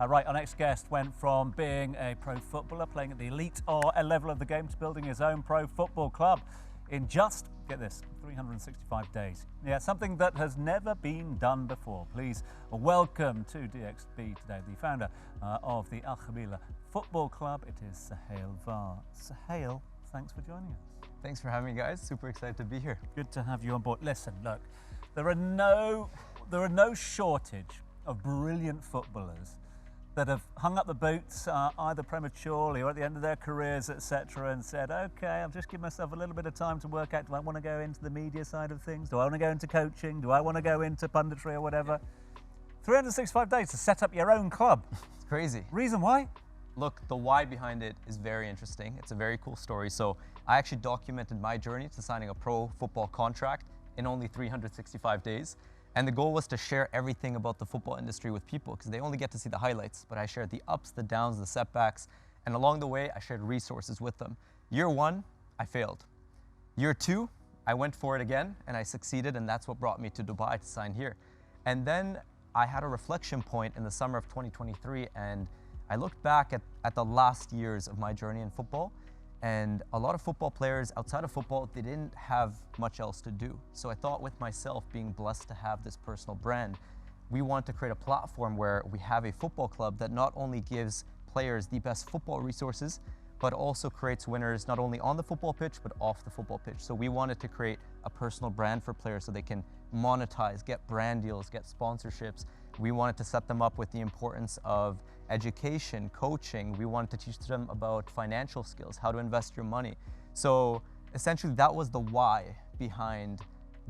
Right, our next guest went from being a pro footballer, playing at the elite level of the game, to building his own pro football club in just, get this, 365 days. Yeah, something that has never been done before. Please welcome to DXB today the founder of the Qabila Football Club. It is Soheil Var. Soheil, thanks for joining us. Thanks for having me, guys. Super excited to be here. Good to have you on board. Listen, look, there are no shortage of brilliant footballers that have hung up the boots either prematurely or at the end of their careers, etc., and said, okay, I'll just give myself a little bit of time to work out, do I want to go into the media side of things? Do I want to go into coaching? Do I want to go into punditry or whatever? 365 days to set up your own club. It's crazy. Reason why? Look, the why behind it is very interesting. It's a very cool story. So I actually documented my journey to signing a pro football contract in only 365 days. And the goal was to share everything about the football industry with people because they only get to see the highlights, but I shared the ups, the downs, the setbacks, and along the way, I shared resources with them. Year one, I failed. Year two, I went for it again and I succeeded, and that's what brought me to Dubai to sign here. And then I had a reflection point in the summer of 2023, and I looked back at the last years of my journey in football, and a lot of football players outside of football, they didn't have much else to do. So I thought with myself, being blessed to have this personal brand, we want to create a platform where we have a football club that not only gives players the best football resources, but also creates winners not only on the football pitch, but off the football pitch. So we wanted to create a personal brand for players so they can monetize, get brand deals, get sponsorships. We wanted to set them up with the importance of education, coaching. We wanted to teach them about financial skills, how to invest your money. So essentially that was the why behind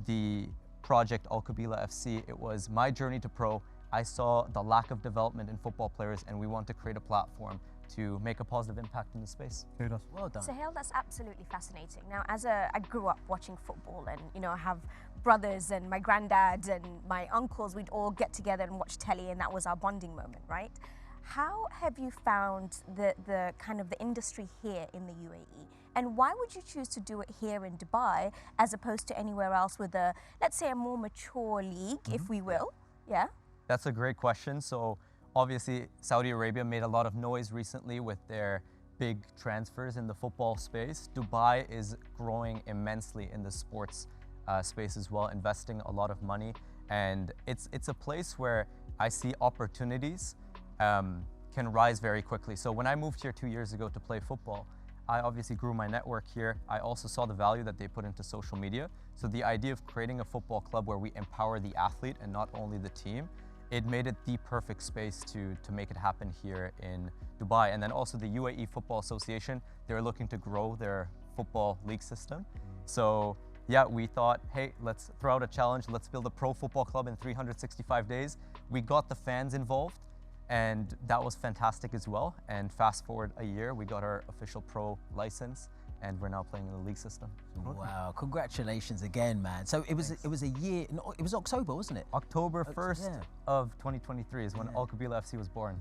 the project Qabila FC. It was my journey to pro. I saw the lack of development in football players, and we want to create a platform to make a positive impact in the space. Kudos. Well done. Soheil, that's absolutely fascinating. Now, I grew up watching football, and I have brothers and my granddad and my uncles. We'd all get together and watch telly, and that was our bonding moment, right? How have you found the kind of the industry here in the UAE? And why would you choose to do it here in Dubai as opposed to anywhere else with a, let's say, a more mature league, if we will? Yeah. That's a great question. So obviously, Saudi Arabia made a lot of noise recently with their big transfers in the football space. Dubai is growing immensely in the sports space as well, investing a lot of money. And it's a place where I see opportunities can rise very quickly. So when I moved here 2 years ago to play football, I obviously grew my network here. I also saw the value that they put into social media. So the idea of creating a football club where we empower the athlete and not only the team, it made it the perfect space to make it happen here in Dubai. And then also the UAE Football Association, they're looking to grow their football league system. So yeah, we thought, hey, let's throw out a challenge. Let's build a pro football club in 365 days. We got the fans involved, and that was fantastic as well. And fast forward a year, we got our official pro license, and we're now playing in the league system. Wow, congratulations again, man. So it was a year, it was October, wasn't it? October 1st of 2023 is when Qabila FC was born.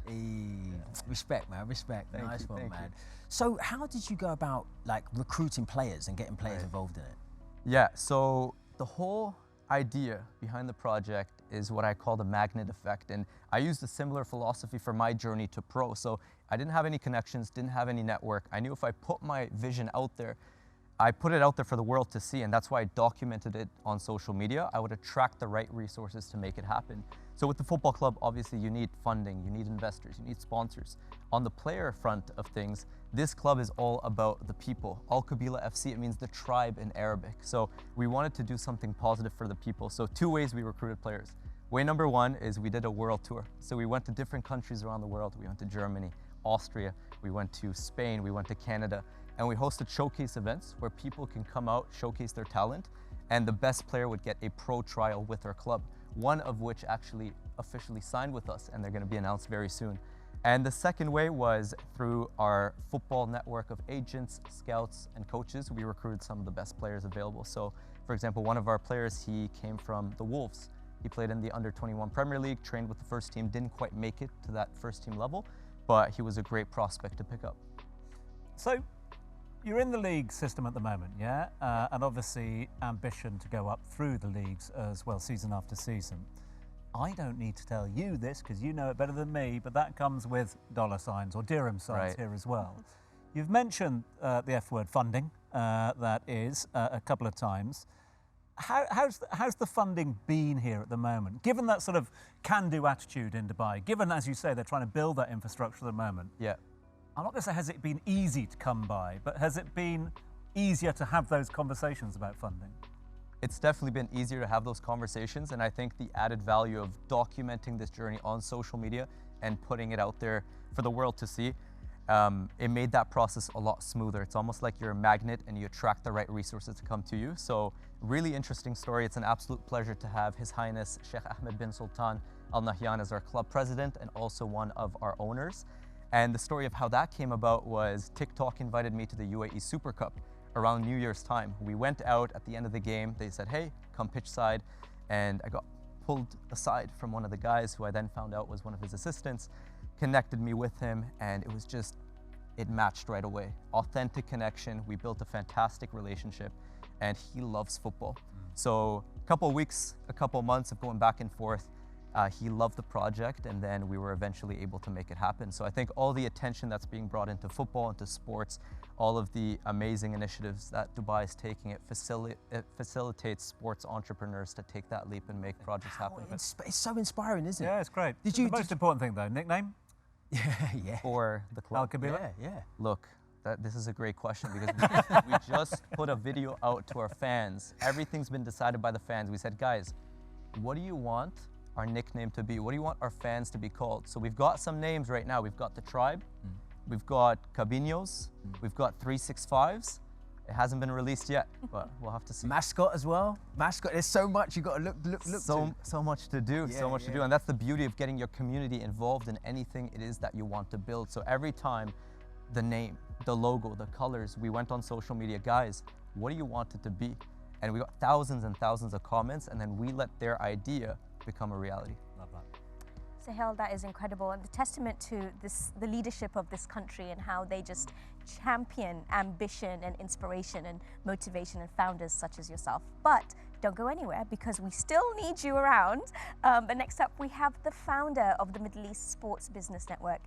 Respect, man, respect. Nice one, man. You. So how did you go about like recruiting players and getting players involved in it? Yeah, so the whole idea behind the project is what I call the magnet effect. And I used a similar philosophy for my journey to pro. So I didn't have any connections, didn't have any network. I knew if I put my vision out there, I put it out there for the world to see, and that's why I documented it on social media. I would attract the right resources to make it happen. So with the football club, obviously you need funding, you need investors, you need sponsors. On the player front of things, this club is all about the people. Qabila FC, it means the tribe in Arabic. So we wanted to do something positive for the people. So 2 ways we recruited players. Way number 1 is we did a world tour. So we went to different countries around the world. We went to Germany, Austria, we went to Spain, we went to Canada, and we hosted showcase events where people can come out, showcase their talent, and the best player would get a pro trial with our club, one of which actually officially signed with us, and they're going to be announced very soon. And the second way was through our football network of agents, scouts, and coaches. We recruited some of the best players available. So, for example, one of our players, he came from the Wolves. He played in the under-21 Premier League, trained with the first team, didn't quite make it to that first team level, but he was a great prospect to pick up. So, you're in the league system at the moment, yeah? And obviously ambition to go up through the leagues as well, season after season. I don't need to tell you this because you know it better than me, but that comes with dollar signs or dirham signs Right. here as well. You've mentioned the F word, funding, that is, a couple of times. How's the funding been here at the moment? Given that sort of can-do attitude in Dubai, given, as you say, they're trying to build that infrastructure at the moment, Yeah. I'm not going to say has it been easy to come by, but has it been easier to have those conversations about funding? It's definitely been easier to have those conversations, and I think the added value of documenting this journey on social media and putting it out there for the world to see, it made that process a lot smoother. It's almost like you're a magnet and you attract the right resources to come to you. So really interesting story. It's an absolute pleasure to have His Highness Sheikh Ahmed bin Sultan Al Nahyan as our club president and also one of our owners. And the story of how that came about was TikTok invited me to the UAE Super Cup around New Year's time. We went out at the end of the game. They said, hey, come pitch side. And I got pulled aside from one of the guys who I then found out was one of his assistants, connected me with him, and it was just, it matched right away. Authentic connection. We built a fantastic relationship, and he loves football. So a couple of weeks, a couple of months of going back and forth, he loved the project, and then we were eventually able to make it happen. So I think all the attention that's being brought into football, into sports, all of the amazing initiatives that Dubai is taking, it facilitates sports entrepreneurs to take that leap and make projects happen. It's so inspiring, isn't it? Yeah, it's great. Did The you- most important thing, though, nickname? Yeah. For the Al club. Qabila? Yeah, yeah. Look, this is a great question because we just put a video out to our fans. Everything's been decided by the fans. We said, guys, what do you want our nickname to be? What do you want our fans to be called? So we've got some names right now. We've got the Tribe, we've got Cabinos, we've got 365s. It hasn't been released yet, but we'll have to see. Mascot as well. Mascot. There's so much you got to look to. So much to do, Yeah, so much to do. yeah. And that's the beauty of getting your community involved in anything it is that you want to build. So every time the name, the logo, the colors, we went on social media, guys, what do you want it to be? And we got thousands and thousands of comments, and then we let their idea become a reality. Love that. Soheil, that is incredible, and the testament to the leadership of this country and how they just champion ambition and inspiration and motivation and founders such as yourself. But don't go anywhere because we still need you around. But next up, we have the founder of the Middle East Sports Business Network,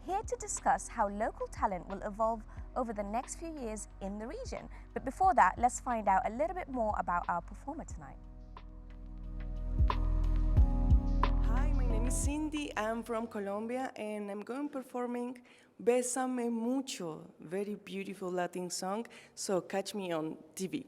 here to discuss how local talent will evolve over the next few years in the region. But before that, let's find out a little bit more about our performer tonight. Hi, my name is Cindy. I'm from Colombia and I'm going performing Bésame Mucho, very beautiful Latin song. So catch me on TV.